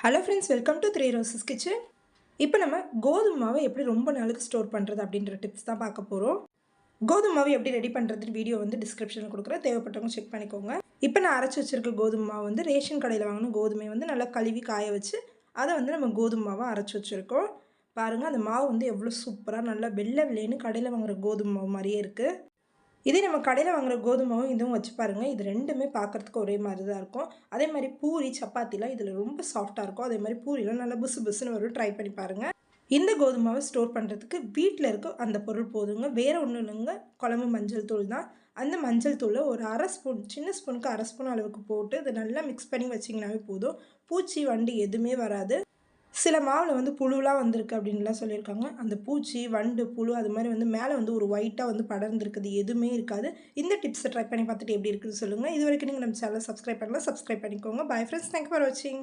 Hello friends, welcome to three roses kitchen. இப்போ நம்ம கோதுமை மாவை எப்படி ரொம்ப நாளுக்கு ஸ்டோர் பண்ணுறது அப்படின்ற டிப்ஸ் தான் பார்க்க போகிறோம். கோதுமை மாவு எப்படி ரெடி பண்ணுறதுன்னு வீடியோ வந்து டிஸ்கிரிப்ஷனில் கொடுக்குறேன், தேவைப்பட்டவங்க செக் பண்ணிக்கோங்க. இப்போ நான் அரைச்சி வச்சிருக்க கோதுமை மாவு வந்து ரேஷன் கடையில் வாங்கின கோதுமை வந்து நல்லா கழுவி காய வச்சு அதை வந்து நம்ம கோதுமை மாவை அரைச்சி வச்சுருக்கோம். பாருங்கள், அந்த மாவு வந்து எவ்வளோ சூப்பராக நல்லா வெள்ளை வெள்ளைன்னு கடையில் வாங்குகிற கோதுமை மாவு மாதிரியே இருக்குது. இதே நம்ம கடையில் வாங்குகிற கோதுமாவும் இதுவும் வச்சு பாருங்கள், இது ரெண்டுமே பார்க்குறதுக்கு ஒரே மாதிரி தான் இருக்கும். அதே மாதிரி பூரி சப்பாத்திலாம் இதில் ரொம்ப சாஃப்டாக இருக்கும். அதே மாதிரி பூரிலாம் நல்லா புசு புசுன்னு வரும். ட்ரை பண்ணி பாருங்கள். இந்த கோதுமாவை ஸ்டோர் பண்ணுறதுக்கு வீட்டில் இருக்க அந்த பொருள் போதுங்க. வேறு ஒன்றும் இல்லைங்க, குழம்பு மஞ்சள் தூள் தான். அந்த மஞ்சள் தூளை ஒரு அரை ஸ்பூன், சின்ன ஸ்பூனுக்கு அரை ஸ்பூன் அளவுக்கு போட்டு இதை நல்லா மிக்ஸ் பண்ணி வச்சிங்கனாவே போதும். பூச்சி வண்டு எதுவுமே வராது. சில மாவில் வந்து புழுலாம் வந்திருக்கு அப்படின்லாம் சொல்லியிருக்காங்க. அந்த பூச்சி வண்டு புழு அது மாதிரி வந்து மேலே வந்து ஒரு ஒயிட்டாக வந்து படர்ந்துருக்குது எதுவுமே இருக்காது. இந்த டிப்ஸை ட்ரை பண்ணி பார்த்துட்டு எப்படி இருக்குதுன்னு சொல்லுங்கள். இது வரைக்கும் நீங்கள் நம்ம சேனலை சப்ஸ்கிரைப் பண்ணலாம், சப்ஸ்கிரைப் பண்ணிக்கோங்க. பை ஃப்ரெண்ட்ஸ், தேங்க் ஃபார் வாட்சிங்.